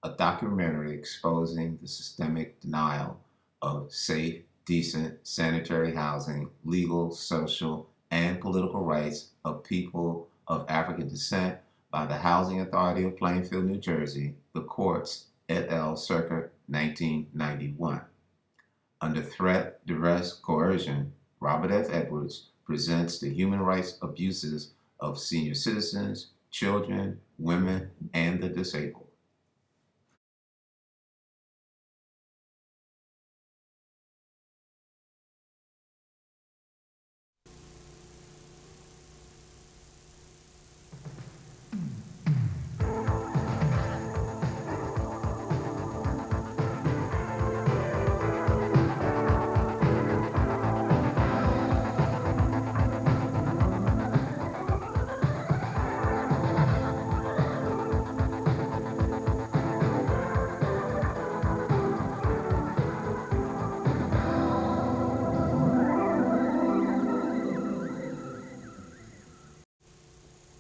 a documentary exposing the systemic denial of safe, decent, sanitary housing, legal, social, and political rights of people of African descent by the Housing Authority of Plainfield, New Jersey, the courts, et al., circa 1991. Under threat, duress, coercion, Robert F. Edwards presents the human rights abuses of senior citizens, children, women, and the disabled.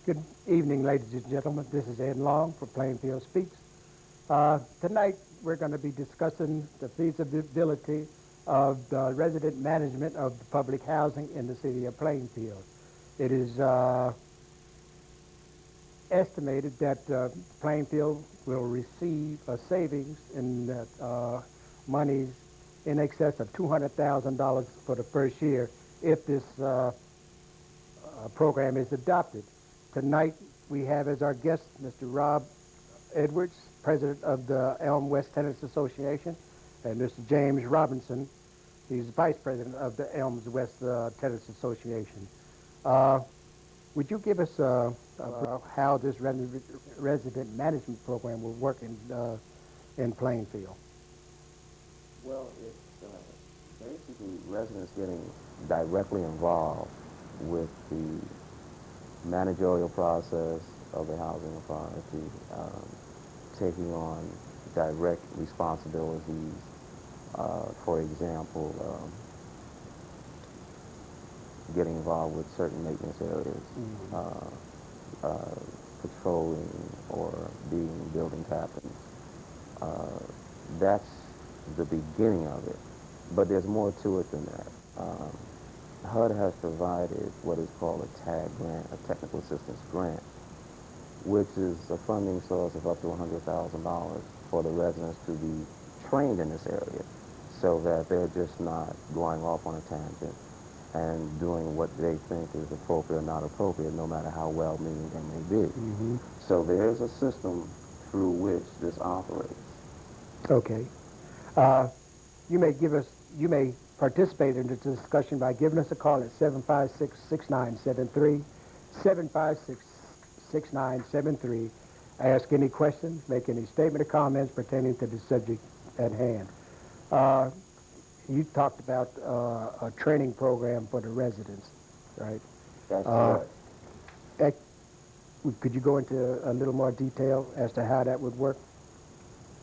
Good evening, ladies and gentlemen. This is Ed Long for Plainfield Speaks. Tonight, we're going to be discussing the feasibility of the resident management of the public housing in the city of Plainfield. It is estimated that Plainfield will receive a savings in monies in excess of $200,000 for the first year if this program is adopted. Tonight, we have as our guest Mr. Rob Edwards, president of the Elm West Tenants Association, and Mr. James Robinson. He's vice president of the Elms West Tenants Association. Would you give us how this resident management program will work in Plainfield? Well, it's basically residents getting directly involved with the managerial process of the housing authority, taking on direct responsibilities. For example, getting involved with certain maintenance areas, patrolling or being building captains. That's the beginning of it, but there's more to it than that. HUD has provided what is called a TAG grant, a technical assistance grant, which is a funding source of up to $100,000 for the residents to be trained in this area so that they're just not going off on a tangent and doing what they think is appropriate or not appropriate, no matter how well-meaning they may be. So there's a system through which this operates. Okay. You may participate in this discussion by giving us a call at 756-6973, 756-6973. Ask any questions, make any statement or comments pertaining to the subject at hand. You talked about a training program for the residents, right? That's correct. Could you go into a little more detail as to how that would work?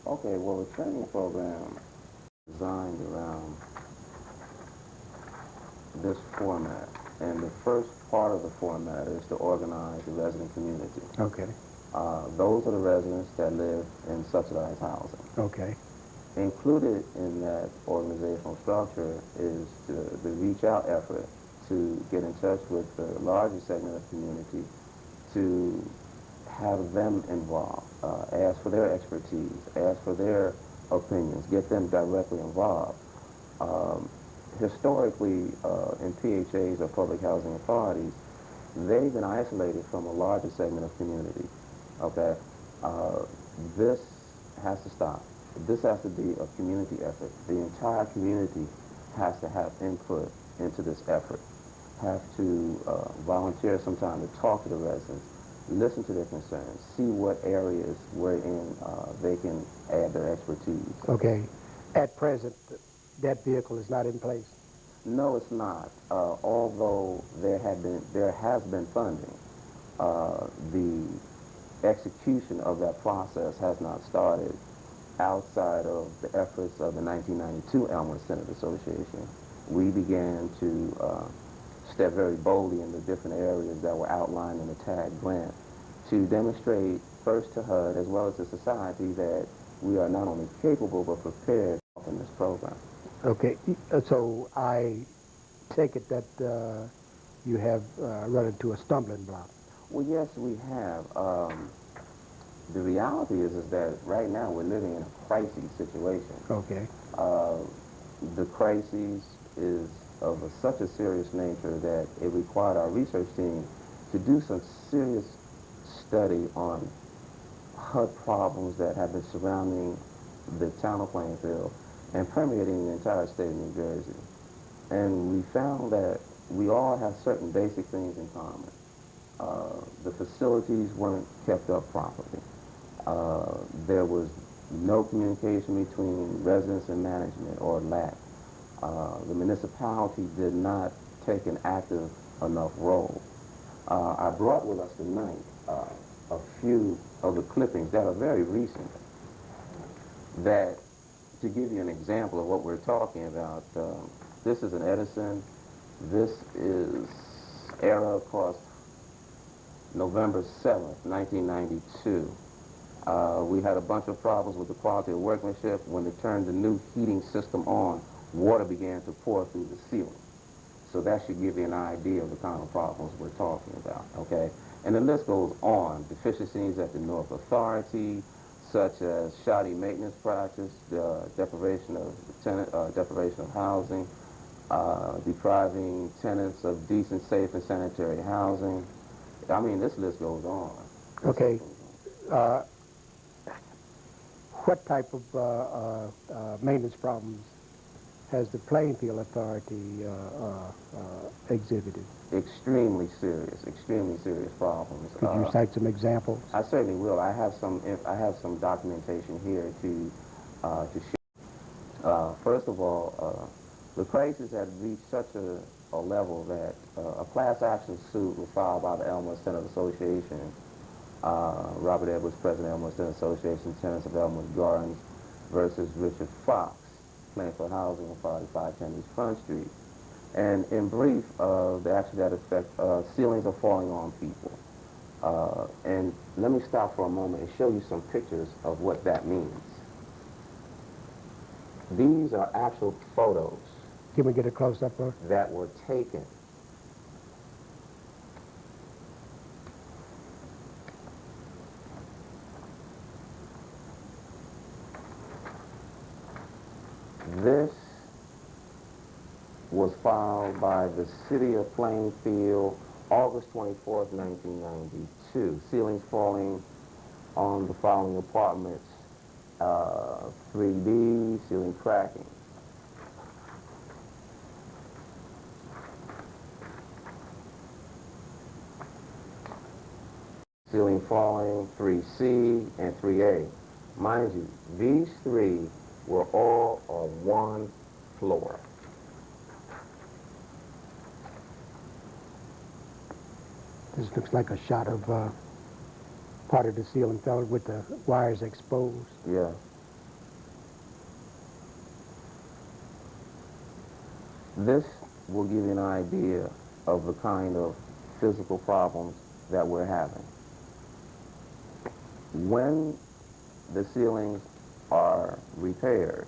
Okay, well, the training program is designed around this format, and the first part of the format is to organize the resident community. Okay. Those are the residents that live in subsidized housing. Okay. Included in that organizational structure is the reach out effort to get in touch with the larger segment of the community, to have them involved, ask for their expertise, ask for their opinions, get them directly involved. Historically, in PHAs or public housing authorities, they've been isolated from a larger segment of community. Okay, this has to stop. This has to be a community effort. The entire community has to have input into this effort, have to volunteer some time to talk to the residents, listen to their concerns, see what areas wherein they can add their expertise. Okay. At present, that vehicle is not in place. No, it's not. Although there has been funding, the execution of that process has not started outside of the efforts of the 1992 Elm West Tenants Association. We began to step very boldly in the different areas that were outlined in the TAG grant to demonstrate first to HUD as well as to society that we are not only capable but prepared in this program. Okay, so I take it that you have run into a stumbling block. Well, yes, we have. The reality is that right now we're living in a crisis situation. Okay. Uh, the crisis is of such a serious nature that it required our research team to do some serious study on HUD problems that have been surrounding the town of Plainfield and permeating the entire state of New Jersey. And we found that we all have certain basic things in common. The facilities weren't kept up properly. There was no communication between residents and management, or lack. The municipality did not take an active enough role. I brought with us tonight a few of the clippings that are very recent, that, to give you an example of what we're talking about, this is an Edison. This is era, of course, November 7th, 1992. We had a bunch of problems with the quality of workmanship. When they turned the new heating system on, water began to pour through the ceiling. So that should give you an idea of the kind of problems we're talking about, okay? And the list goes on. Deficiencies at the North Authority, such as shoddy maintenance practice, deprivation of housing, depriving tenants of decent, safe, and sanitary housing. I mean, this list goes on. Okay. What type of maintenance problems has the Plainfield Authority exhibited? Extremely serious problems. Could you cite some examples? I certainly will. I have some documentation here to share. First of all, the crisis had reached such a level that a class action suit was filed by the Elmwood Tenant Association. Robert Edwards, President of Elmwood Tenant Association, tenants of Elmwood Gardens, versus Richard Fox, Plainfield Housing, 4510 East Front Street. And in brief, the action that affect ceilings are falling on people. And let me stop for a moment and show you some pictures of what that means. These are actual photos. Can we get a close-up of? That were taken. This was filed by the city of Plainfield, August 24th, 1992. Ceilings falling on the following apartments. 3D, ceiling cracking. Ceiling falling, 3C and 3A. Mind you, these three were all on one floor. This looks like a shot of part of the ceiling fell with the wires exposed. Yeah. This will give you an idea of the kind of physical problems that we're having. When the ceilings are repaired,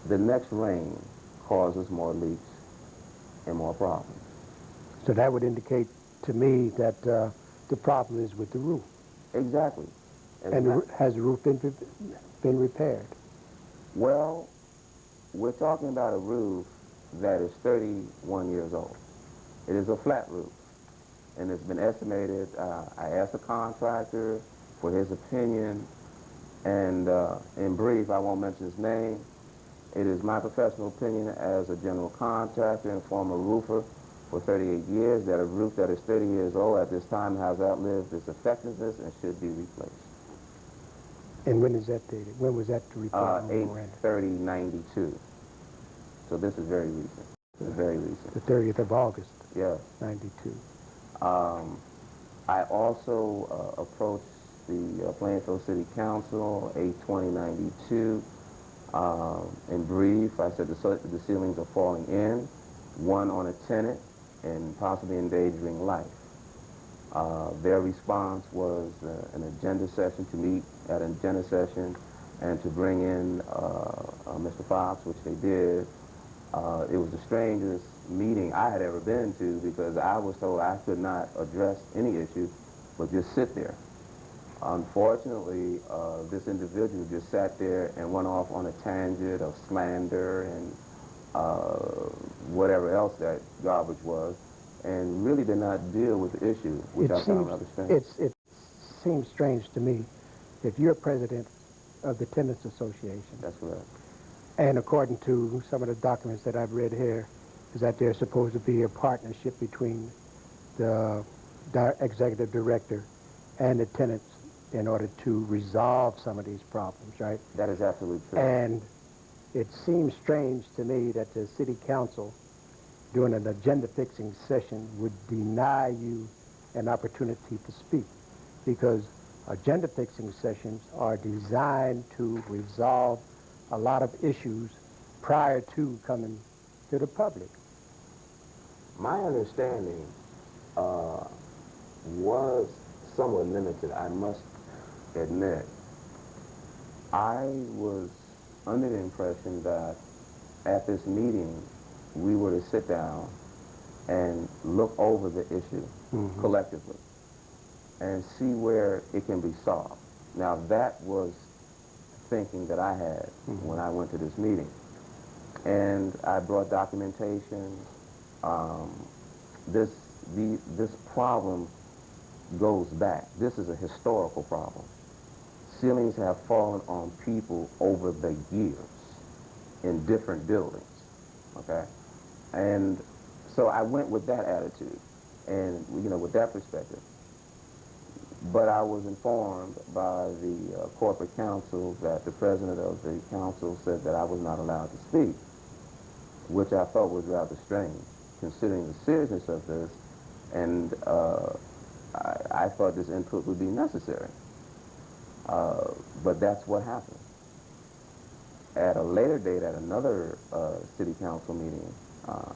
the next rain causes more leaks and more problems. So that would indicate to me that the problem is with the roof. Exactly. And has the roof been repaired? Well, we're talking about a roof that is 31 years old. It is a flat roof, and it's been estimated. I asked the contractor for his opinion, and in brief, I won't mention his name. It is my professional opinion as a general contractor and former roofer for 38 years that a roof that is 30 years old at this time has outlived its effectiveness and should be replaced. And when is that dated? When was that report? 8/30/92. So this is very recent. It's very recent. The 30th of August. Yeah. 92. I also approached the Plainfield City Council, 8/20/92. In brief, I said the ceilings are falling in, one on a tenant, and possibly endangering life. Their response was an agenda session, to meet at an agenda session and to bring in Mr. Fox, which they did. It was the strangest meeting I had ever been to because I was told I could not address any issue, but just sit there. Unfortunately, this individual just sat there and went off on a tangent of slander and whatever else that garbage was, and really did not deal with the issue, which I found rather strange. It seems strange to me if you're president of the Tenants Association, That's correct. and according to some of the documents that I've read here, is that there's supposed to be a partnership between the executive director and the tenants in order to resolve some of these problems, right? That is absolutely true. And it seems strange to me that the city council, during an agenda-fixing session, would deny you an opportunity to speak, because agenda-fixing sessions are designed to resolve a lot of issues prior to coming to the public. My understanding was somewhat limited, I must admit. I was under the impression that at this meeting, we were to sit down and look over the issue collectively and see where it can be solved. Now, that was thinking that I had when I went to this meeting. And I brought documentation. This problem goes back. This is a historical problem. Ceilings have fallen on people over the years in different buildings, okay? And so I went with that attitude and, with that perspective. But I was informed by the corporate counsel that the president of the council said that I was not allowed to speak, which I thought was rather strange, considering the seriousness of this, and I thought this input would be necessary. But that's what happened. At a later date, at another city council meeting,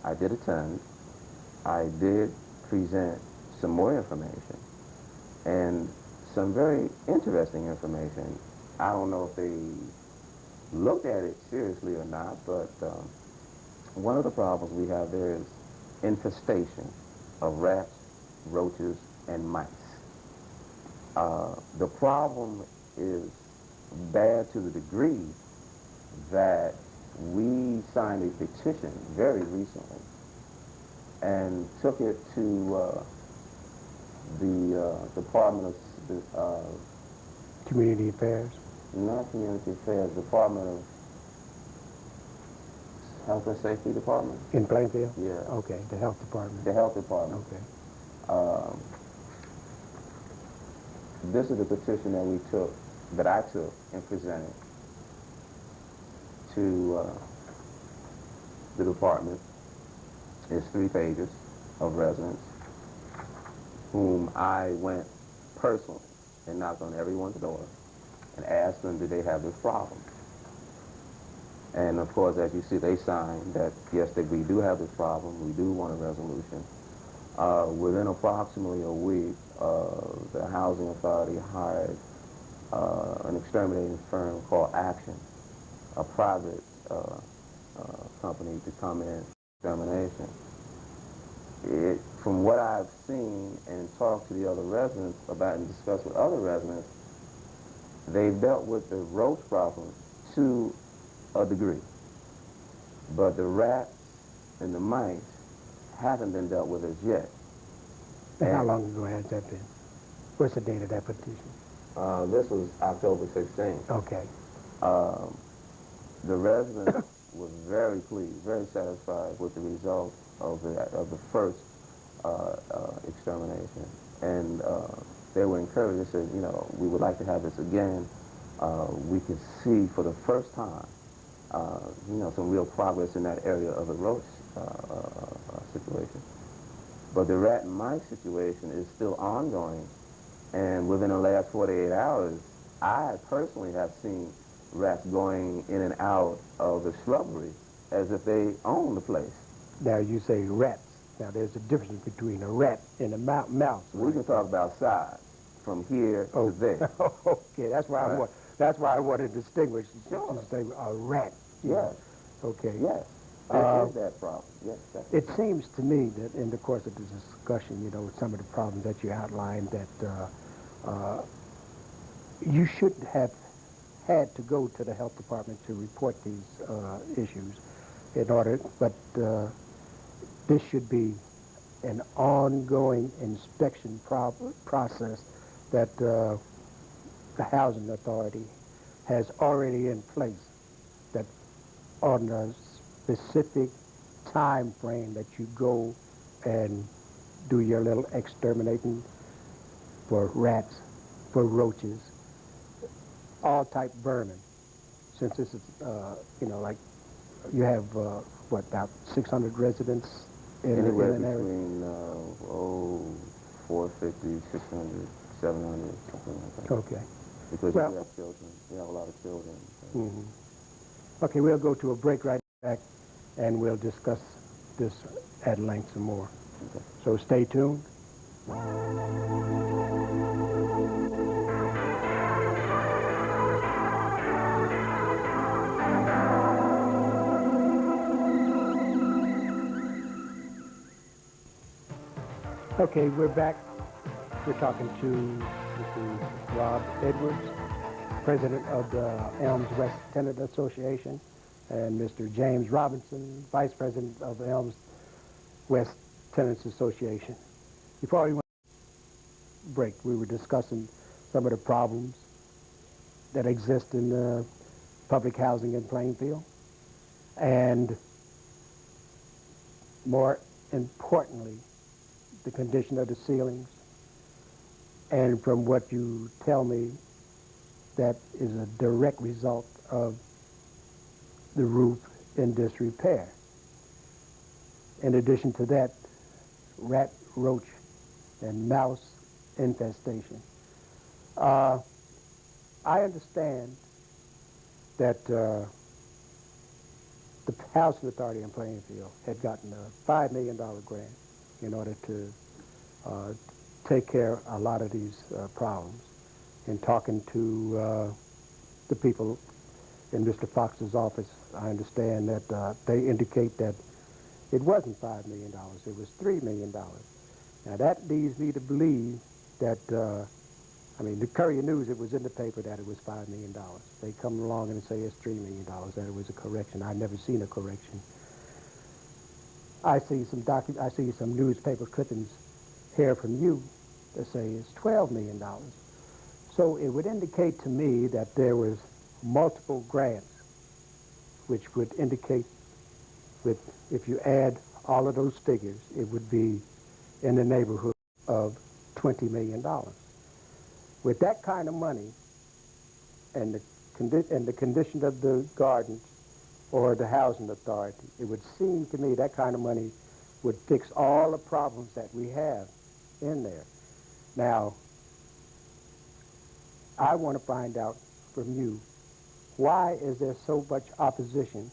I did attend. I did present some more information, and some very interesting information. I don't know if they looked at it seriously or not, but one of the problems we have there is infestation of rats, roaches, and mice. The problem is bad to the degree that we signed a petition very recently and took it to the Department of Community Affairs. not Community Affairs, Department of Health and Safety Department. In Plainfield? Yeah. Okay, the health department. The Health Department. Okay. This is the petition that I took and presented to the department. It's 3 pages of residents whom I went personally and knocked on everyone's door and asked them, did they have this problem? And of course, as you see, they signed that, yes, that we do have this problem, we do want a resolution. Within approximately a week, the Housing Authority hired an exterminating firm called Action, a private company, to come in extermination. From what I've seen and talked to the other residents about and discussed with other residents, they've dealt with the roach problem to a degree. But the rats and the mice haven't been dealt with as yet. And how long ago has that been? What's the date of that petition? This was October 16th. Okay. The residents were very pleased, very satisfied with the result of the first extermination. And they were encouraged. They said, we would like to have this again. We could see for the first time, some real progress in that area of the roach situation. But the rat and mice situation is still ongoing. And within the last 48 hours, I personally have seen rats going in and out of the shrubbery as if they own the place. Now you say rats. Now, there's a difference between a rat and a mouse. We can talk about size from here to there. Okay, that's why Right. that's why I want to distinguish. Sure. To say a rat. Yes. Okay. Yes. There is that problem. Yes. It seems to me that in the course of this discussion, some of the problems that you outlined, that you shouldn't have had to go to the health department to report these issues in order, but this should be an ongoing inspection process that the Housing Authority has already in place, that on a specific time frame that you go and do your little exterminating for rats, for roaches, all type vermin. Since this is, like you have, about 600 residents in Anywhere an area? between 450, 600, 700, something like that. Okay. Because Well- you have children. You have a lot of children. So. Mm-hmm. Okay, we'll go to a break right back, and we'll discuss this at length some more. Okay. So stay tuned. Okay, we're back. We're talking to Mr. Rob Edwards, president of the Elms West Tenant Association, and Mr. James Robinson, vice president of the Elms West Tenants Association. Before we went to break, we were discussing some of the problems that exist in public housing in Plainfield, and more importantly, the condition of the ceilings. And from what you tell me, that is a direct result of the roof in disrepair. In addition to that, rat, roach, and mouse infestation. I understand that the Housing Authority in Plainfield had gotten a $5 million grant in order to take care of a lot of these problems. In talking to the people in Mr. Fox's office, I understand that they indicate that it wasn't $5 million, it was $3 million. Now that leads me to believe that, the Courier News, it was in the paper that it was $5 million. They come along and say it's $3 million, that it was a correction. I've never seen a correction. I see some newspaper clippings here from you that say it's $12 million. So it would indicate to me that there was multiple grants, which would indicate if you add all of those figures, it would be in the neighborhood of $20 million. With that kind of money and the condition of the gardens or the Housing Authority, it would seem to me that kind of money would fix all the problems that we have in there. Now, I want to find out from you, why is there so much opposition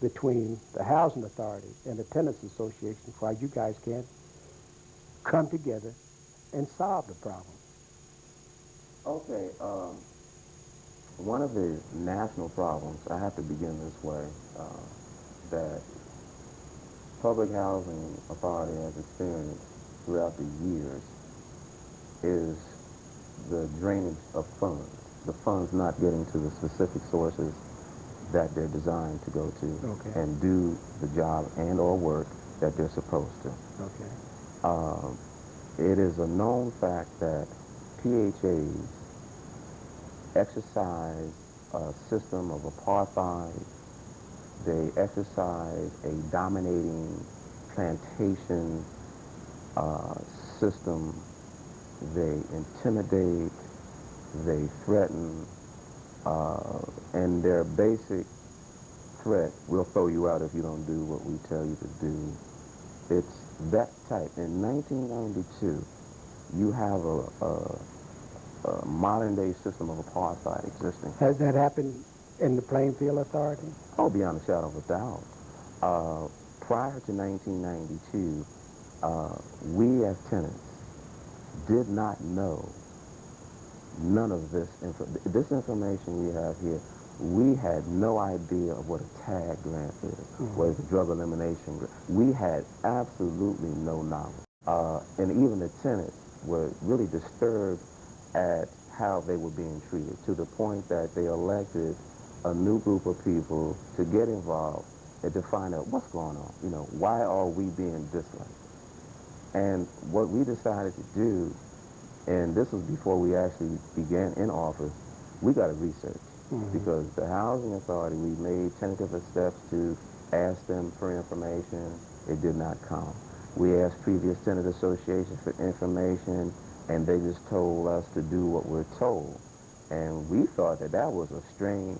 between the Housing Authority and the Tenants Association, why you guys can't come together and solve the problem? Okay. One of the national problems, I have to begin this way, that public housing authority has experienced throughout the years is the drainage of funds. The funds not getting to the specific sources that they're designed to go to and do the job and or work that they're supposed to. Okay. It is a known fact that PHAs exercise a system of apartheid. They exercise a dominating plantation system. They intimidate, they threaten, and their basic threat, we'll throw you out if you don't do what we tell you to do. It's that type. In 1992, you have a modern-day system of apartheid existing. Has that happened in the Plainfield Authority? Oh, beyond a shadow of a doubt. prior to 1992, we as tenants did not know none of this. This information we have here, we had no idea of what a TAG grant is, what is a drug elimination grant. We had absolutely no knowledge. And even the tenants were really disturbed at how they were being treated, to the point that they elected a new group of people to get involved and to find out what's going on. You know, why are we being disliked? And what we decided to do, and this was before we actually began in office, we got to research. Because the Housing Authority, we made tentative steps to ask them for information. It did not come. We asked previous tenant associations for information, and they just told us to do what we're told. And we thought that that was a strange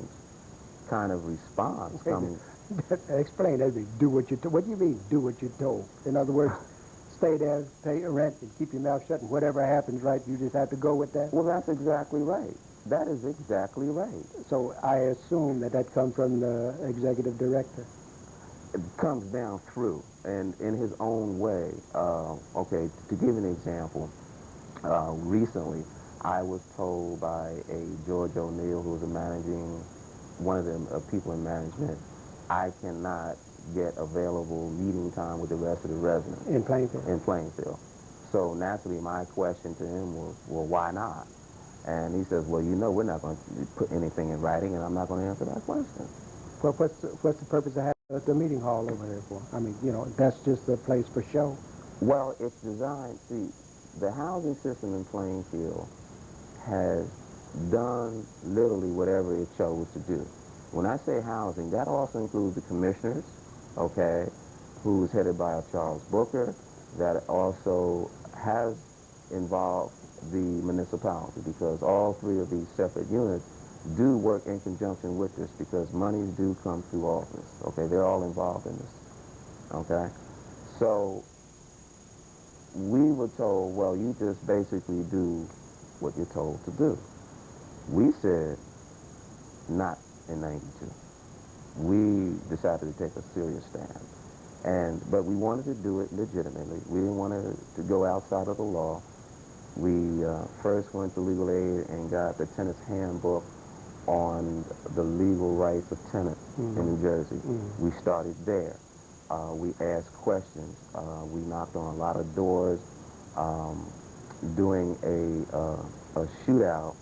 kind of response coming. Explain that to me. Do what you told. What do you mean, do what you're told? In other words, stay there, pay your rent, and keep your mouth shut, and whatever happens, right, you just have to go with that? Well, that's exactly right. That is exactly right. So I assume that that comes from the executive director. It comes down through, and in his own way. Okay, to give an example, recently I was told by a George O'Neill, who was one of the people in management, I cannot get available meeting time with the rest of the residents. In Plainfield? In Plainfield. So naturally my question to him was, well, why not? And he says, well, you know, we're not going to put anything in writing, and I'm not going to answer that question. Well, what's the purpose of having the meeting hall over there for? I mean, you know, that's just a place for show. Well, it's designed, see, the housing system in Plainfield has done literally whatever it chose to do. When I say housing, that also includes the commissioners, okay, who's headed by a Charles Booker, that also has involved the municipality, because all three of these separate units do work in conjunction with this, because monies do come through office, okay? They're all involved in this, okay? So we were told, well, you just basically do what you're told to do. We said, not in 92. We decided to take a serious stand. But we wanted to do it legitimately. We didn't want to go outside of the law. We first went to legal aid and got the tenant's handbook on the legal rights of tenants in New Jersey. We started there. We asked questions. We knocked on a lot of doors, doing a shootout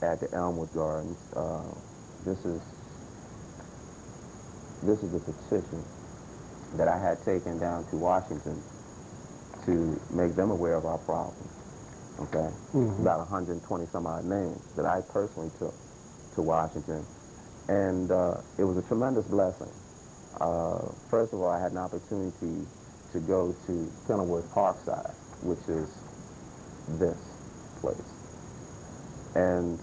at the Elmwood Gardens. This is a petition that I had taken down to Washington to make them aware of our problem. Okay, about 120 some odd names that I personally took to Washington, and it was a tremendous blessing. First of all, I had an opportunity to go to Kenilworth Parkside, which is this place, and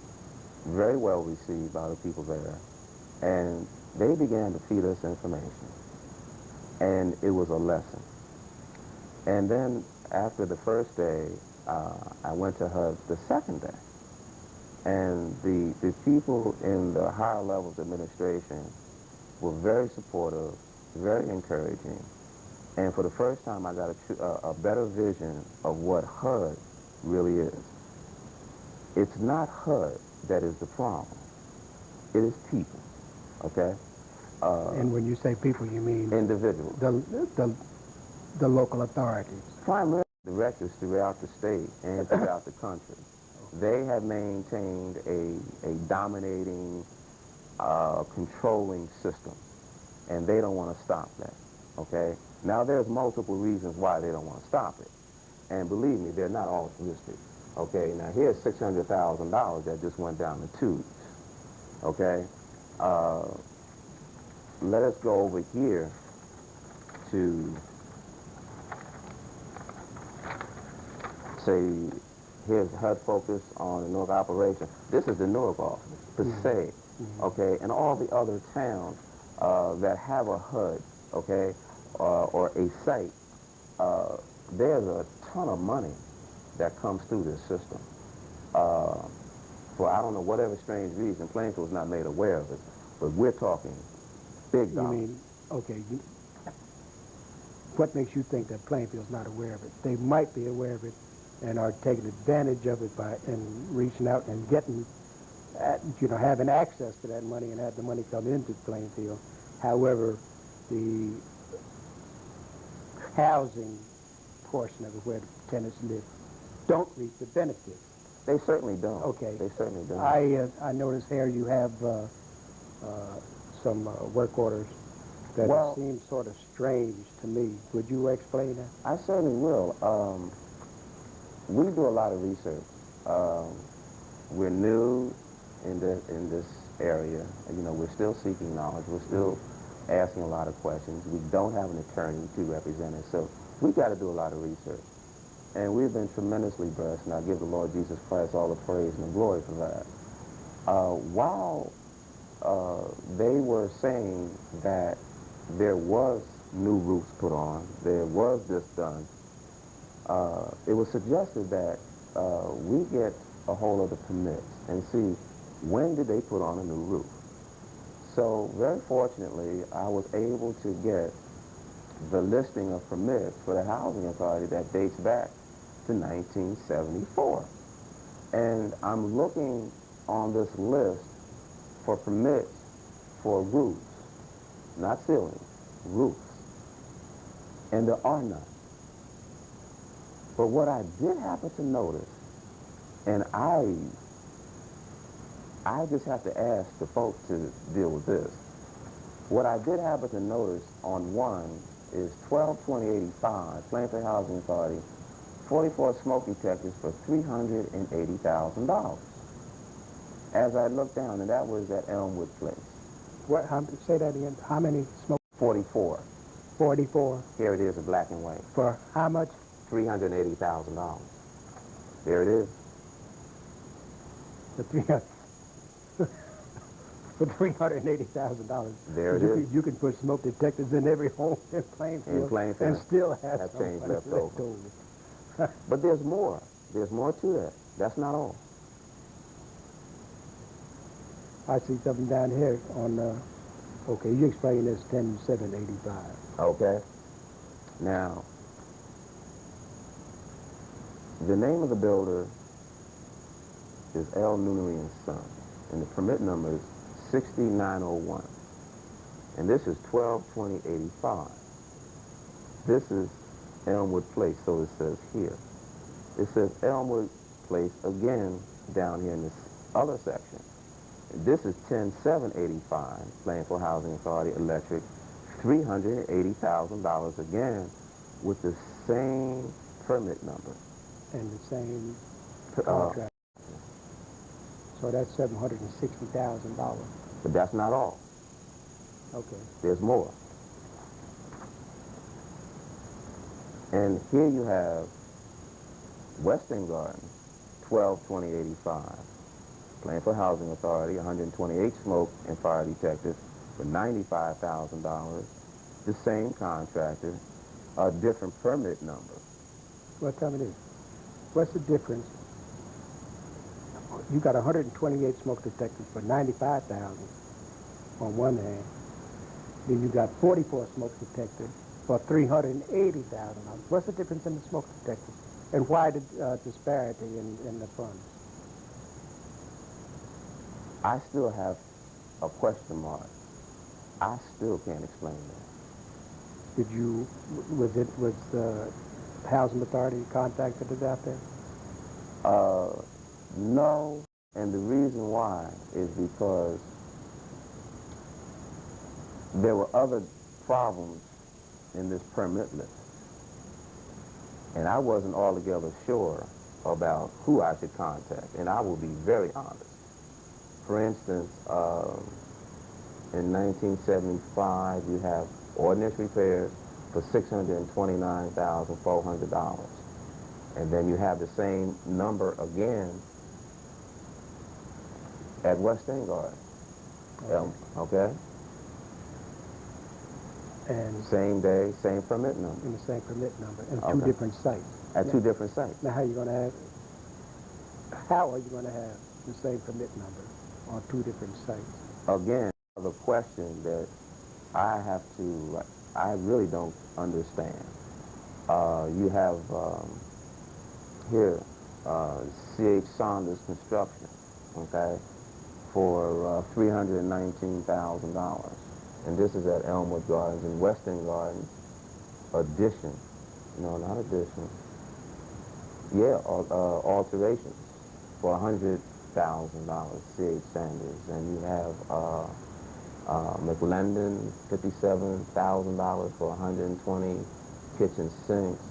very well received by the people there, and they began to feed us information, and it was a lesson. And then after the first day, I went to HUD the second day, and the people in the higher levels of administration were very supportive, very encouraging, and for the first time I got a better vision of what HUD really is. It's not HUD that is the problem. It is people, okay? And when you say people, you mean individuals. The local authorities. Primarily directors throughout the state and throughout the country. They have maintained a dominating, controlling system, and they don't want to stop that, okay? Now, there's multiple reasons why they don't want to stop it, and believe me, they're not altruistic, okay? Now, here's $600,000 that just went down the tubes, okay? Let us go over here to, say, here's HUD focus on the Newark operation. This is the Newark office, per se, okay? And all the other towns that have a HUD, okay, or a site, there's a ton of money that comes through this system. For I don't know whatever strange reason, Plainfield was not made aware of it, but we're talking big dollars. You mean, okay, What makes you think that Plainfield's not aware of it? They might be aware of it and are taking advantage of it by and reaching out and getting, having access to that money and have the money come into Plainfield. However, the housing portion of it where the tenants live don't reap the benefits. They certainly don't. Okay. They certainly don't. I notice here you have some work orders that seem sort of strange to me. Would you explain that? I certainly will. We do a lot of research. We're new in this area. We're still seeking knowledge. We're still asking a lot of questions. We don't have an attorney to represent us, so we've got to do a lot of research. And we've been tremendously blessed, and I give the Lord Jesus Christ all the praise and the glory for that. While they were saying that there was new roofs put on, there was this done, it was suggested that we get a hold of the permits and see when did they put on a new roof. So very fortunately, I was able to get the listing of permits for the Housing Authority that dates back to 1974. And I'm looking on this list for permits for roofs, not ceilings, roofs. And there are none. But what I did happen to notice, and I just have to ask the folks to deal with this. What I did happen to notice on one is 12/20/85, Plainfield Housing Authority, 44 smoke detectors for $380,000. As I looked down, and that was at Elmwood Place. Say that again. How many smoke? 44. 44. Here it is in black and white. For how much? $380,000. There it is. For for $380,000. There it is. You can put smoke detectors in every home in Plainfield, and still have change some left over. But there's more. There's more to that. That's not all. I see something down here on, okay, you explain this 10/7/85. Okay. Now, the name of the builder is L. Noonery and Son, and the permit number is 6901. And this is 12/20/85. This is Elmwood Place, so it says here. It says Elmwood Place again down here in this other section. This is 10/7/85, Plainfield Housing Authority Electric, $380,000 again with the same permit number. And the same contract. So that's $760,000. But that's not all. Okay. There's more. And here you have West End Gardens, 12/20/85. Plainfield Housing Authority, 128 smoke and fire detectors for $95,000. The same contractor, a different permit number. Well, tell me this. What's the difference? You got 128 smoke detectors for $95,000 on one hand. Then you got 44 smoke detectors for $380,000. What's the difference in the smoke detectors? And why the disparity in the funds? I still have a question mark. I still can't explain that. Was the Housing Authority contacted us out there? No, and the reason why is because there were other problems in this permit list. And I wasn't altogether sure about who I should contact, and I will be very honest. For instance, in 1975, you have ordinance repairs for $629,400. And then you have the same number again at West End Garden. Okay? And same day, same permit number. in the same permit number, and two different sites. At two different sites. Now, how are you going to have the same permit number on two different sites? Again, the question that I I really don't understand. You have here C.H. Saunders Construction, okay, for $319,000. And this is at Elmwood Gardens and Western Gardens addition. No, not addition. Yeah, alterations for $100,000, C.H. Sanders. And you have McLendon, $57,000 for 120 kitchen sinks.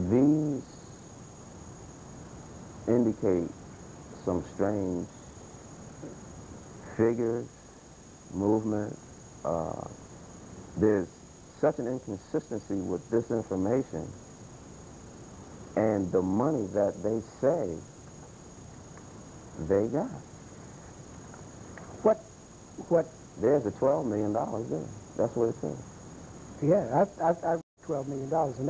These indicate some strange figures, movement. There's such an inconsistency with this information and the money that they say they got. What? There's the $12 million there. That's what it says. Yeah, I've $12 million, and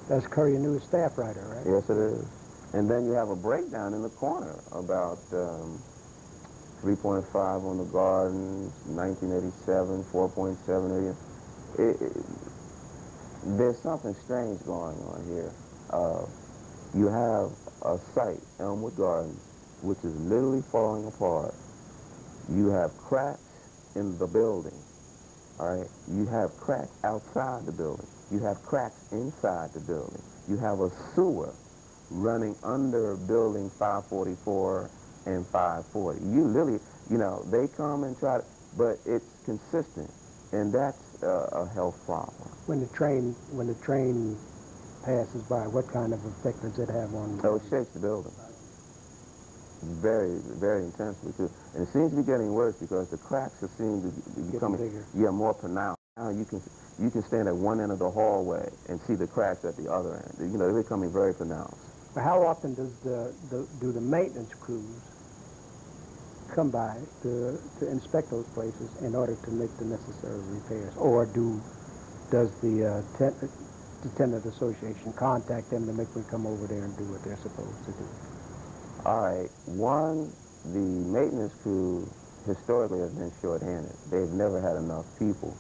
that's Courier News staff writer, right? Yes, it is. And then you have a breakdown in the corner about 3.5 on the Gardens, 1987, 4.7 million. There's something strange going on here. You have a site, Elmwood Gardens, which is literally falling apart. You have cracks in the building, all right? You have cracks outside the building. You have cracks inside the building. You have a sewer running under building 544 and 540. You literally, you know, they come and try to, but it's consistent, and that's a health problem. When the train passes by, what kind of effect does it have on? So it shakes the building very, very intensely too, and it seems to be getting worse because the cracks seem to be becoming bigger. Yeah, more pronounced. Now you can stand at one end of the hallway and see the cracks at the other end. You know, they're becoming very pronounced. But how often does do the maintenance crews come by to inspect those places in order to make the necessary repairs, or does the tenant association contact them to make them come over there and do what they're supposed to do? All right, one, the maintenance crew historically has been short-handed. They've never had enough people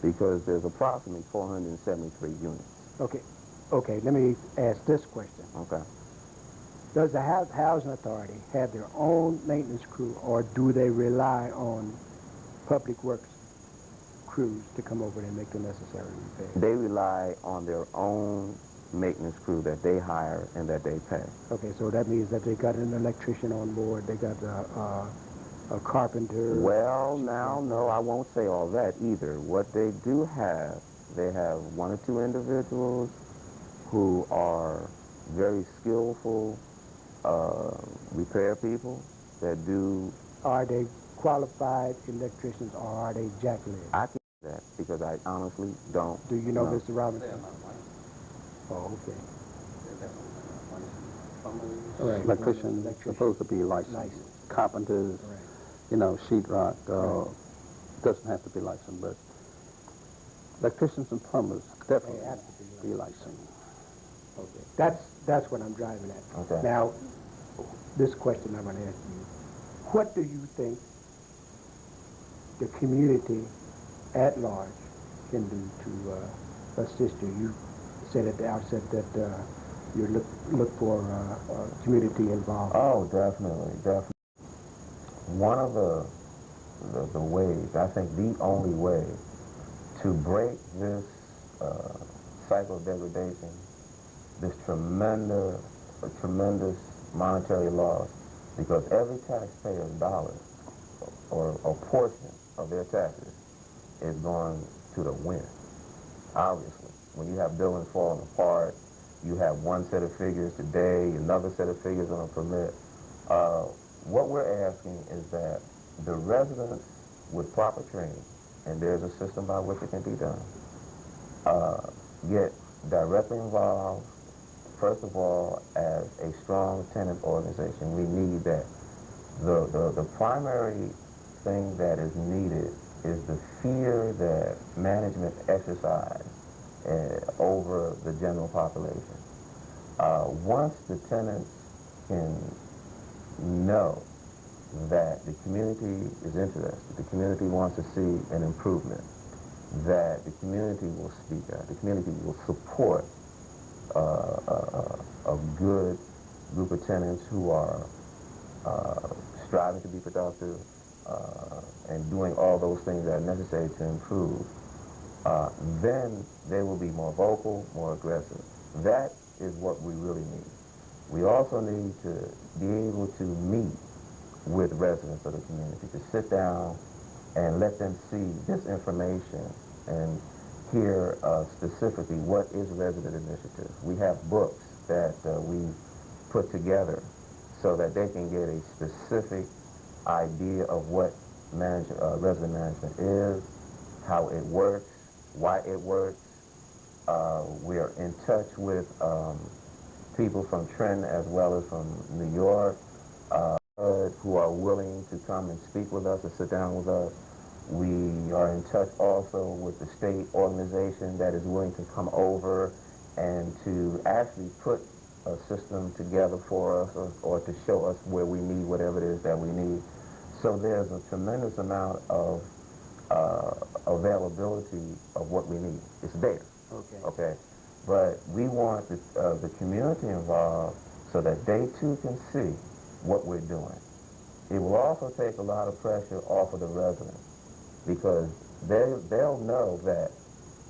because there's approximately 473 units. Okay, let me ask this question. Okay. Does the housing authority have their own maintenance crew, or do they rely on public works crews to come over there and make the necessary repairs? They rely on their own maintenance crew that they hire and that they pay. Okay, so that means that they got an electrician on board, they got a carpenter. Well, now, no, I won't say all that either. What they do have, they have one or two individuals who are very skillful repair people that do. Are they qualified electricians, or are they jacklegs? I can say that because I honestly don't. Do you know Mr. Robinson? Oh, okay. All right. Electricians supposed to be licensed. Carpenters, Right. you know, sheetrock, doesn't have to be licensed, but electricians and plumbers definitely They have have to to be licensed. Okay. That's what I'm driving at. Okay. Now, this question I'm going to ask you. What do you think the community at large can do to assist you? You said at the outset that you look for community involvement. Oh, definitely, definitely. One of the ways, I think the only way to break this cycle of degradation, this tremendous monetary loss, because every taxpayer's dollar or a portion of their taxes is going to the wind, obviously. When you have buildings falling apart, you have one set of figures today, another set of figures on a permit. What we're asking is that the residents with proper training, and there's a system by which it can be done, get directly involved, first of all, as a strong tenant organization. We need that. The primary thing that is needed is the fear that management exercise over the general population. Once the tenants can know that the community is interested, the community wants to see an improvement, that the community will speak out, the community will support a good group of tenants who are striving to be productive and doing all those things that are necessary to improve, then they will be more vocal, more aggressive. That is what we really need. We also need to be able to meet with residents of the community, to sit down and let them see this information and hear specifically what is resident initiative. We have books that we put together so that they can get a specific idea of what resident management is, how it works, why it works. We are in touch with people from Trenton as well as from New York who are willing to come and speak with us and sit down with us. We are in touch also with the state organization that is willing to come over and to actually put a system together for us or to show us where we need whatever it is that we need. So there's a tremendous amount of availability of what we need. It's there. Okay. But we want the community involved so that they too can see what we're doing. It will also take a lot of pressure off of the residents because they'll know that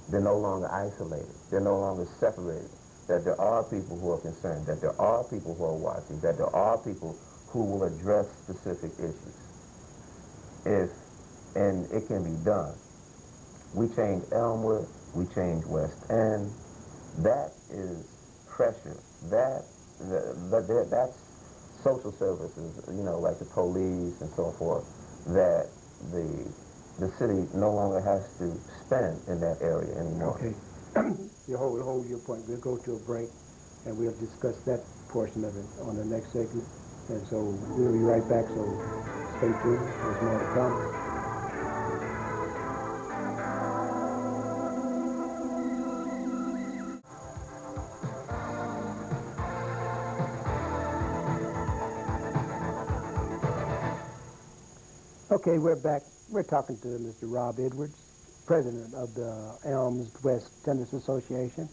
they're no longer isolated. They're no longer separated. That there are people who are concerned. That there are people who are watching. That there are people who will address specific issues. And it can be done. We change Elmwood. We change West End. That is pressure. That's social services, you know, like the police and so forth, that the city no longer has to spend in that area anymore. Okay. You hold your point. We'll go to a break, and we'll discuss that portion of it on the next segment. And so we'll be right back, so stay tuned. There's more to come. Okay, we're back. We're talking to Mr. Rob Edwards, president of the Elms West Tenants Association,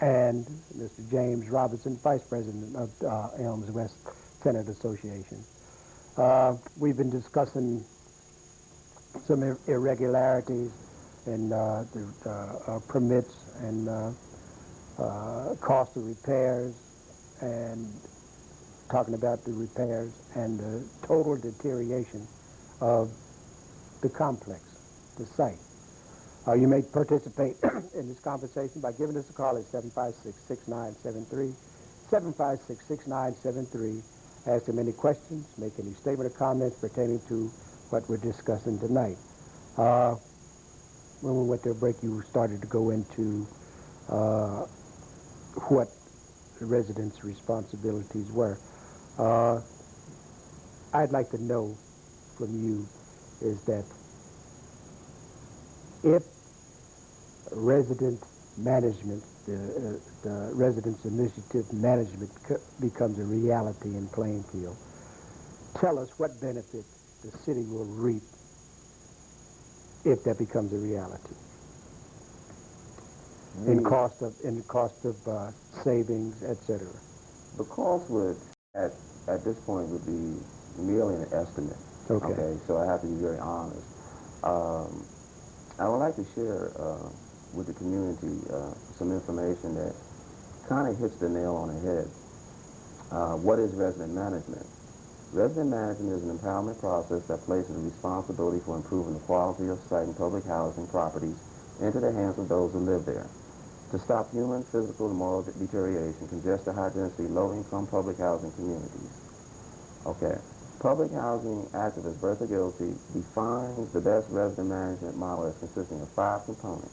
and Mr. James Robinson, vice president of Elms West Tenant Association. We've been discussing some irregularities in the permits and cost of repairs, and talking about the repairs and the total deterioration of the complex, the site. You may participate in this conversation by giving us a call at 756-6973, 756-6973. Ask them any questions, make any statement or comments pertaining to what we're discussing tonight. When we went to a break, you started to go into what the residents' responsibilities were. I'd like to know from you is that if resident management, the residents' initiative management becomes a reality in Plainfield, tell us what benefit the city will reap if that becomes a reality. In cost of savings, etc. The cost would, at this point, would be merely an estimate. Okay, so I have to be very honest. I would like to share with the community some information that kind of hits the nail on the head. What is resident management? Resident management is an empowerment process that places the responsibility for improving the quality of site and public housing properties into the hands of those who live there. To stop human, physical, and moral deterioration, congested, high-density, low-income public housing communities. Okay. Public housing activist Bertha Gilty defines the best resident management model as consisting of 5 components: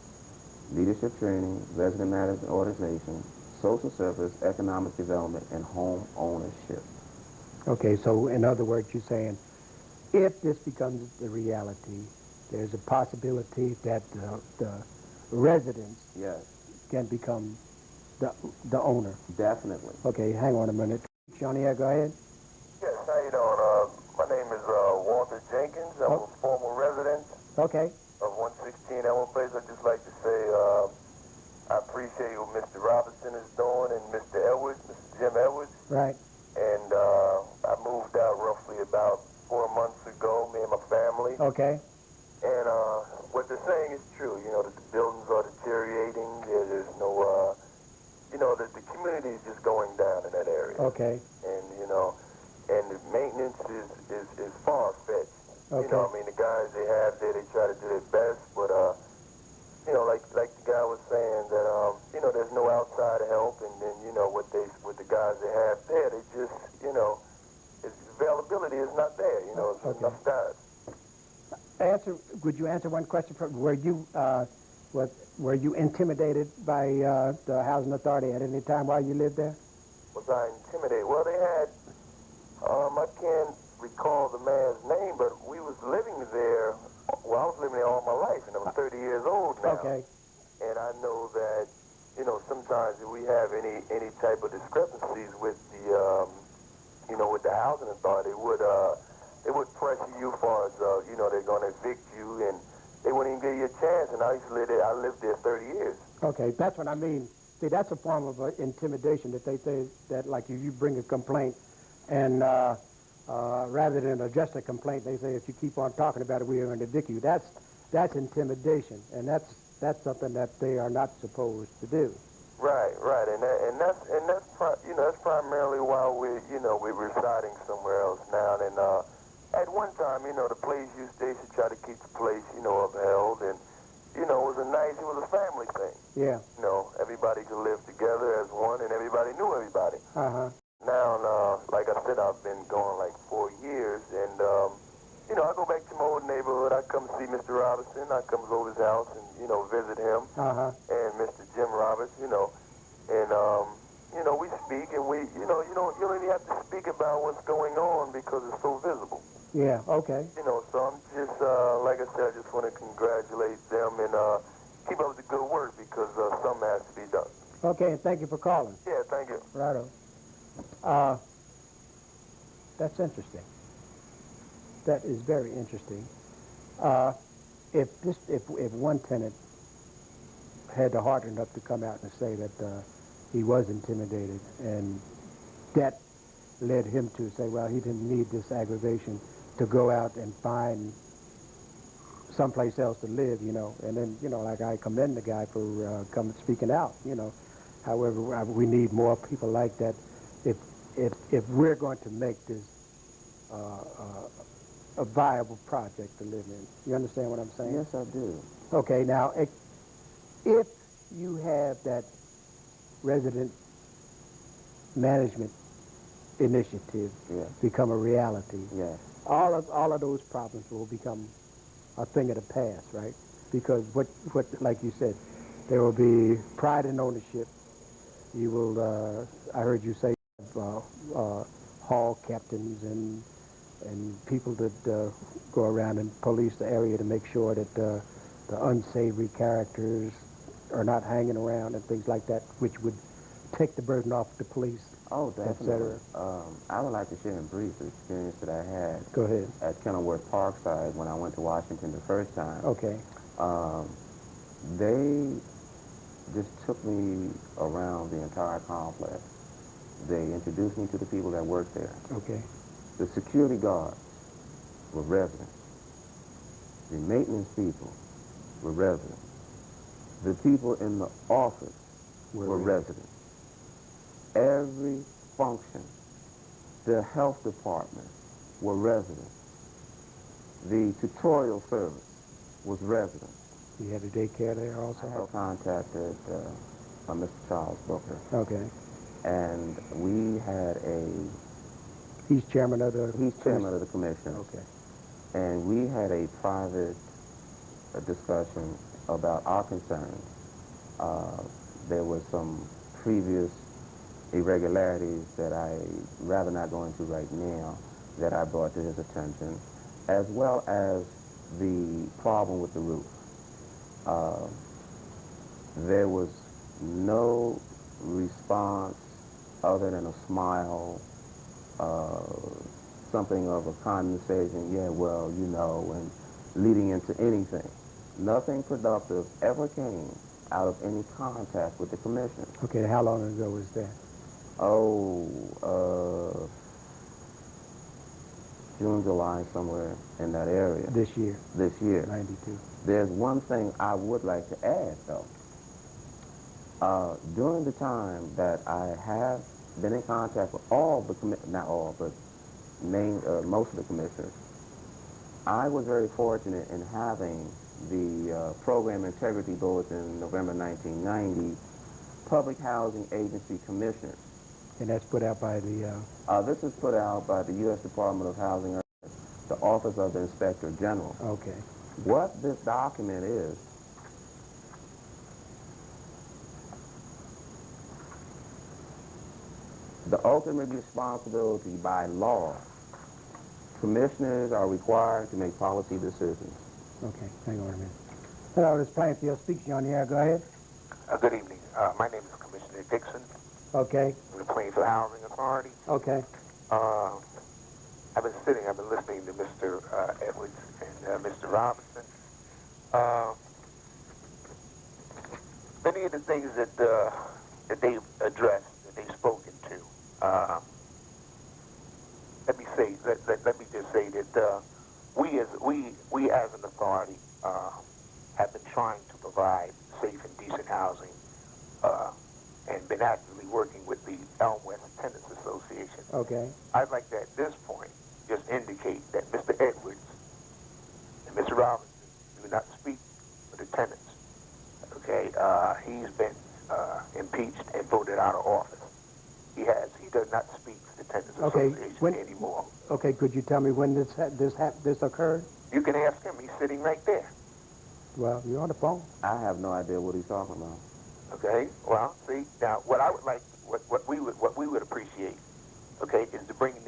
leadership training, resident management organization, social service, economic development, and home ownership. Okay, so in other words, you're saying if this becomes the reality, there's a possibility that the residents can become the owner. Definitely. Okay, hang on a minute. Johnny, go ahead. Yes, how you doing? My name is Okay. of 116 Elm Place. I'd just like to say I appreciate what Mr. Robinson is doing and Mr. Edwards, Mr. Jim Edwards. Right. And I moved out roughly about 4 months ago, me and my family. Okay. And what they're saying is true, you know, that the buildings are deteriorating. There's no, you know, that the community is just going down in that area. Okay. And, you know, and the maintenance is far-fetched. Okay. You know, I mean, the guys they have there, they try to do their best, but, you know, like the guy was saying that, you know, there's no outside help, and then, you know, what the guys they have there, they just, you know, availability is not there, you know, it's enough guys. Would you answer one question? Were you intimidated by the housing authority at any time while you lived there? Was I intimidated? Well, they had, I can't recall the man's name, but we was living there, well, I was living there all my life, and I'm 30 years old now. Okay. And I know that, you know, sometimes if we have any type of discrepancies with the, you know, with the housing authority, they would pressure you far as, you know, they're going to evict you, and they wouldn't even give you a chance. And I used to live there. I lived there 30 years. Okay, that's what I mean. See, that's a form of intimidation that they say that, like, if you bring a complaint, and rather than address a complaint, they say if you keep on talking about it, we are going to evict you. That's intimidation, and that's something that they are not supposed to do. Right, and that's you know, that's primarily why we're residing somewhere else now. And at one time, you know, the place they used to try to keep the place, you know, upheld, and you know, it was a family thing. Yeah. You know, everybody could live together as one, and everybody knew everybody. Now, like I said, I've been going like 4 years, and you know, I go back to my old neighborhood. I come see Mr. Robinson. I come over his house and, you know, visit him. And Mr. Jim Roberts, you know. And, you know, we speak, and you don't even have to speak about what's going on because it's so visible. Yeah, okay. You know, so I'm just, like I said, I just want to congratulate them and keep up the good work because something has to be done. Okay, and thank you for calling. Yeah, thank you. Righto. That's interesting. That is very interesting. If one tenant had the heart enough to come out and say that he was intimidated, and that led him to say, well, he didn't need this aggravation to go out and find someplace else to live, you know, and then, you know, like I commend the guy for speaking out, you know. However, we need more people like that if we're going to make this a viable project to live in. You understand what I'm saying? Yes, I do. Okay, now, if you have that resident management initiative become a reality, all of those problems will become a thing of the past, right? Because what like you said, there will be pride in ownership. You will, I heard you say, hall captains and people that go around and police the area to make sure that the unsavory characters are not hanging around and things like that, which would take the burden off the police. Oh, definitely. I would like to share in brief the experience that I had. Go ahead. At Kenilworth Parkside when I went to Washington the first time. Okay. They just took me around the entire complex. They introduced me to the people that worked there. Okay. The security guards were residents. The maintenance people were residents. The people in the office were residents. Every function, the health department were residents. The tutorial service was residents. You had a daycare there also? I contacted Mr. Charles Booker. Okay. And we had He's chairman of the... He's chairman of the commission. Okay. And we had a private discussion about our concerns. There was some previous irregularities that I rather not go into right now that I brought to his attention, as well as the problem with the roof. There was no response other than a smile, something of a condescension, yeah, well, you know, and leading into anything. Nothing productive ever came out of any contact with the commission. Okay, how long ago was that? June, July, somewhere in that area. This year? This year. 92. There's one thing I would like to add, though. During the time that I have been in contact with all the not all, but most of the commissioners, I was very fortunate in having the Program Integrity Bulletin in November 1990 Public Housing Agency Commissioners. And that's put out by the... This is put out by the U.S. Department of Housing, the Office of the Inspector General. Okay. What this document is, the ultimate responsibility by law, commissioners are required to make policy decisions. Okay, hang on a minute. Hello, this is Plainfield speaking on the air. Go ahead. Good evening. My name is Commissioner Dixon Okay. from the Plainfield Housing Authority. Okay. I've been listening to Mr. Edwards and Mr. Robinson. Many of the things that they've addressed, that they've spoken to, let me just say that we as an authority have been trying to provide safe and decent housing and been actively working with the Elm West Tenants Association. Okay. I'd like to, at this point, just indicate that Mr. Edwards and Mr. Robinson do not speak for the tenants. Okay, he's been impeached and voted out of office. He does not speak for the Tenants Association anymore. Okay, could you tell me when this occurred? You can ask him. He's sitting right there. Well, you're on the phone. I have no idea what he's talking about. Okay. Well, see now, what I would like, what we would appreciate, okay, is to bring the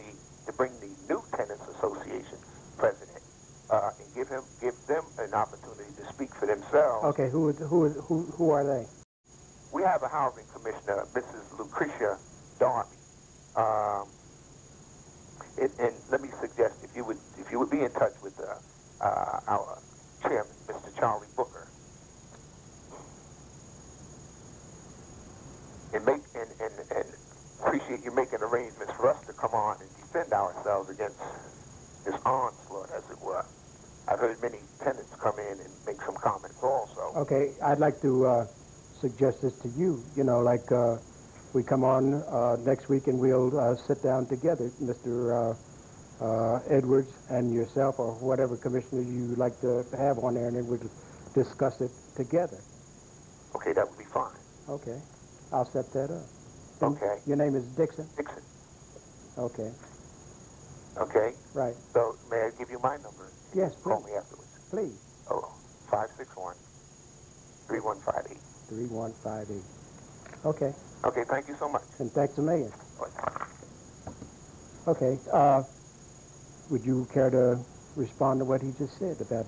new Tenants Association president and give them an opportunity to speak for themselves. Okay, who are they? We have a housing commissioner, Mrs. Lucretia Darby. And let me suggest if you would be in touch with our chairman, Mr. Charlie Booker, and appreciate you making arrangements for us to come on and defend ourselves against this onslaught, as it were. I've heard many tenants come in and make some comments also. Okay, I'd like to suggest this to you. You know, like we come on next week and we'll sit down together, Mr. Edwards and yourself or whatever commissioner you like to have on there, and then we'll discuss it together. Okay, that would be fine. Okay, I'll set that up. And Okay. Your name is Dixon? Dixon. Okay, Okay. right. So may I give you my number? Yes, Call please. me afterwards. Please. 561-3158. 3158. Okay, Okay, thank you so much. and thanks a million. Bye. Okay, would you care to respond to what he just said about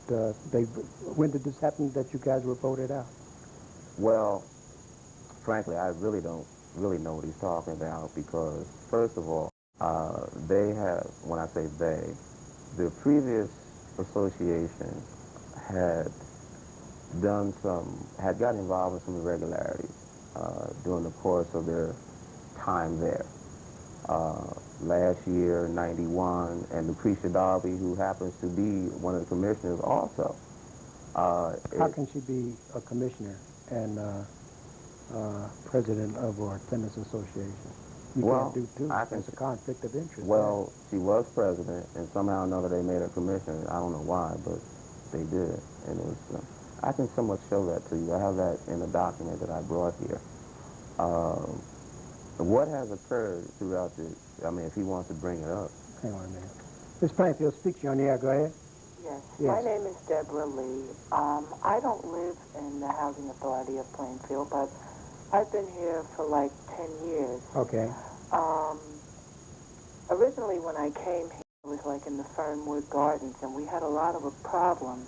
when did this happen that you guys were voted out? Well, frankly, I really don't know what he's talking about because, first of all, they have, when I say they, the previous association had got involved in some irregularities during the course of their time there. Last year, 91, and Lucretia Darby, who happens to be one of the commissioners also. How can she be a commissioner and president of our tenants association? You can't do two. It's a conflict of interest. Well, she was president, and somehow or another they made her commissioner. I don't know why, but they did. And it was, I can somewhat show that to you. I have that in the document that I brought here. What has occurred throughout this, I mean, if he wants to bring it up. Hang on a minute. Ms. Plainfield, speak to you on the air. Go ahead. Yes. Yes. My name is Deborah Lee. I don't live in the Housing Authority of Plainfield, but I've been here for like 10 years. Okay. Originally, when I came here, it was like in the Fernwood Gardens, and we had a lot of problems,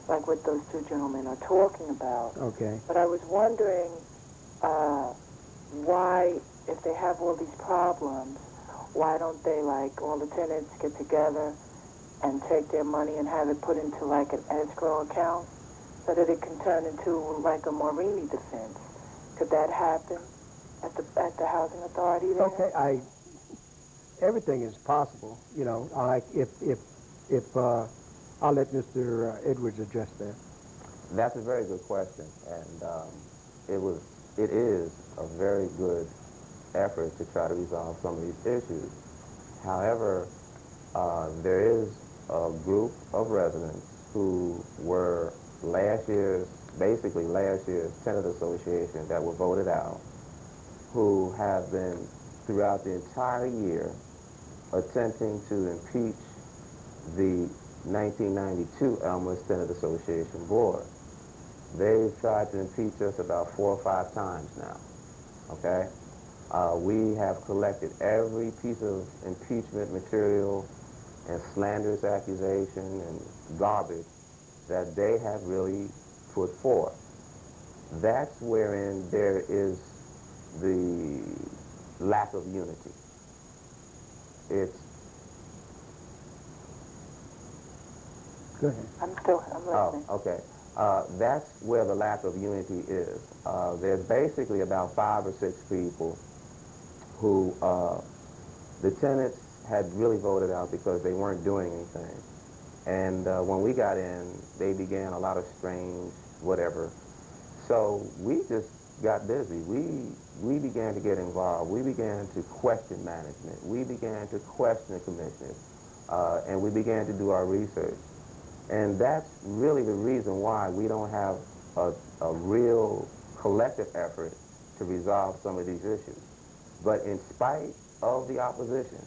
like what those two gentlemen are talking about. Okay. But I was wondering why, if they have all these problems, why don't they, like, all the tenants get together and take their money and have it put into like an escrow account so that it can turn into like a Marini defense. Could that happen at the housing authority there? Okay, everything is possible. You know, I'll let Mr. Edwards address that. That's a very good question, and it is a very good effort to try to resolve some of these issues. However, there is a group of residents who were basically last year's tenant association that were voted out, who have been throughout the entire year attempting to impeach the 1992 Elm West Tenant Association Board. They've tried to impeach us about 4 or 5 times now, okay? We have collected every piece of impeachment material and slanderous accusation and garbage that they have really put forth. That's wherein there is the lack of unity. Go ahead. I'm listening. Okay. That's where the lack of unity is. There's basically about 5 or 6 people who the tenants had really voted out because they weren't doing anything. And when we got in, they began a lot of strange whatever. So we just got busy. We began to get involved. We began to question management. We began to question the commissioners. And we began to do our research. And that's really the reason why we don't have a real collective effort to resolve some of these issues. But in spite of the opposition,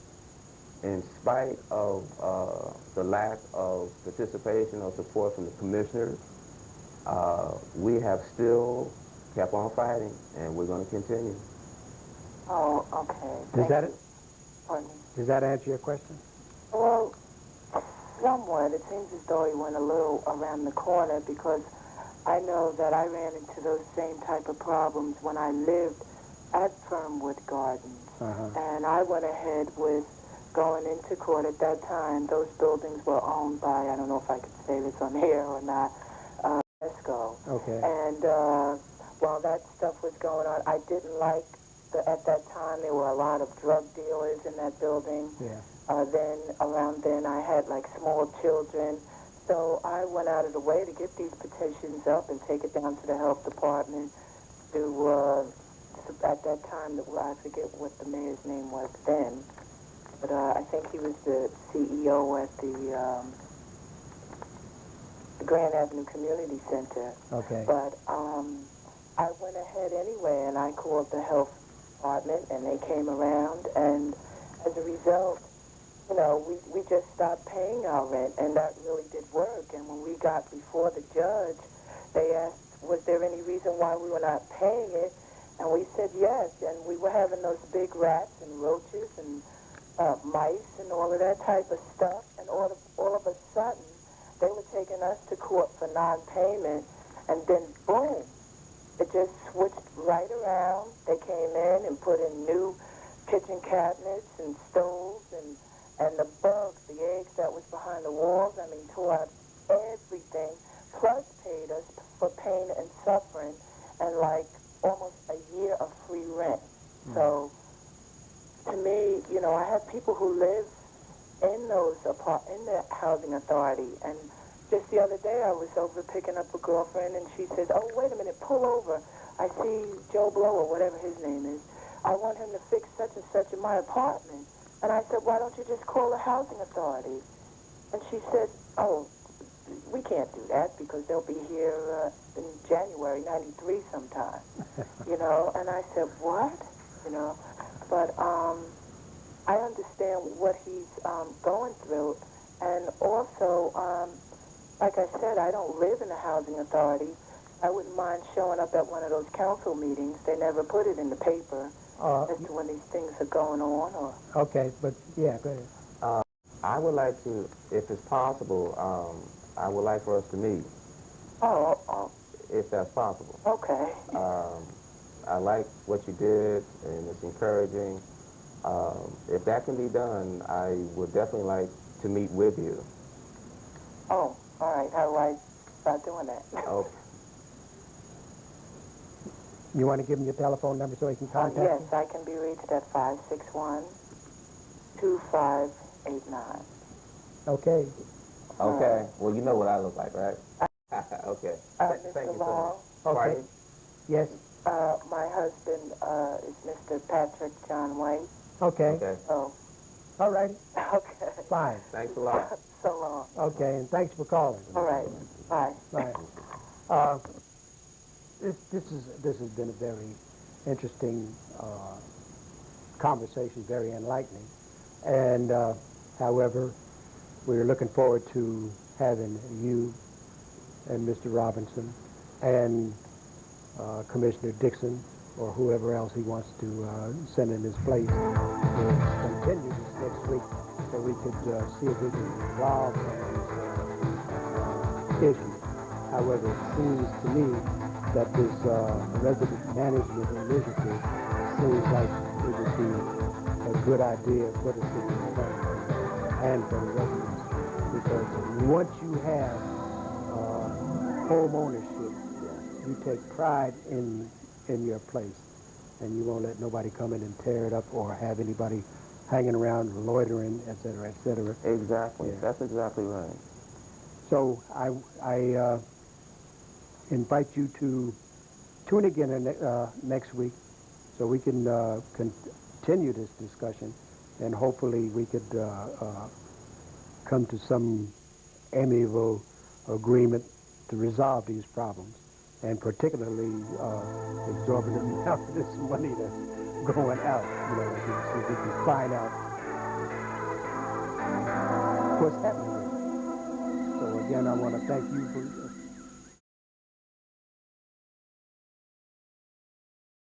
in spite of the lack of participation or support from the commissioners, we have still kept on fighting, and we're going to continue. Oh, okay. Does that answer your question? Well, somewhat. It seems as though he went a little around the corner because I know that I ran into those same type of problems when I lived at Fernwood Gardens. And I went ahead with going into court at that time. Those buildings were owned by, I don't know if I could say this on here or not, Esco. Okay. And while that stuff was going on, I didn't like, at that time there were a lot of drug dealers in that building. Yeah. Around then I had like small children. So I went out of the way to get these petitions up and take it down to the health department to, at that time, I forget what the mayor's name was then, but I think he was the CEO at the Grand Avenue Community Center. Okay. But I went ahead anyway and I called the health department and they came around, and as a result, you know, we just stopped paying our rent, and that really did work. And when we got before the judge, they asked, was there any reason why we were not paying it? And we said yes, and we were having those big rats and roaches and mice and all of that type of stuff, and all of a sudden, they were taking us to court for non-payment, and then boom, it just switched right around. They came in and put in new kitchen cabinets and stoves, and the bugs, the eggs that was behind the walls, I mean, tore out everything, plus paid us for pain and suffering, and like almost a year of free rent. So, to me, you know, I have people who live in the housing authority, and just the other day I was over picking up a girlfriend, and she says, oh, wait a minute, pull over. I see Joe Blow, or whatever his name is. I want him to fix such and such in my apartment. And I said, why don't you just call the housing authority? And she said, oh, we can't do that because they'll be here in January '93 sometime, you know. And I said, what? You know, but I understand what he's going through. And also, like I said, I don't live in the housing authority. I wouldn't mind showing up at one of those council meetings. They never put it in the paper as to when these things are going on. Or Okay, but yeah, go ahead. I would like to, if it's possible, I would like for us to meet. Oh. If that's possible. Okay. I like what you did, and it's encouraging. If that can be done, I would definitely like to meet with you. Oh, all right. How do I start doing that? Oh, You want to give him your telephone number so he can contact Yes, you? I can be reached at 561-2589. Okay. okay. Well, you know what I look like, right? Okay. Thank Mr. you so much. Long, Okay. Pardon? Yes. my husband is Mr. Patrick John White. Okay. Okay. Oh, All right. okay. Fine. Thanks a lot. So long. Okay, and thanks for calling. All right. Bye. Bye. This has been a very interesting conversation, very enlightening. And however, we're looking forward to having you and Mr. Robinson and Commissioner Dixon or whoever else he wants to send in his place to continue this next week so we could see if we can resolve some of these issues. However, it seems to me that this resident management initiative seems like it would be a good idea for the city of Plainfield and for the residents, because once you have home ownership, you take pride in your place, and you won't let nobody come in and tear it up or have anybody hanging around loitering, et cetera, et cetera. Exactly. Yeah. That's exactly right. So I invite you to tune again next week so we can continue this discussion, and hopefully we could come to some amiable agreement to resolve these problems, and particularly exorbitant amount of this money that's going out, so we can find out what's happening. So again, I want to thank you for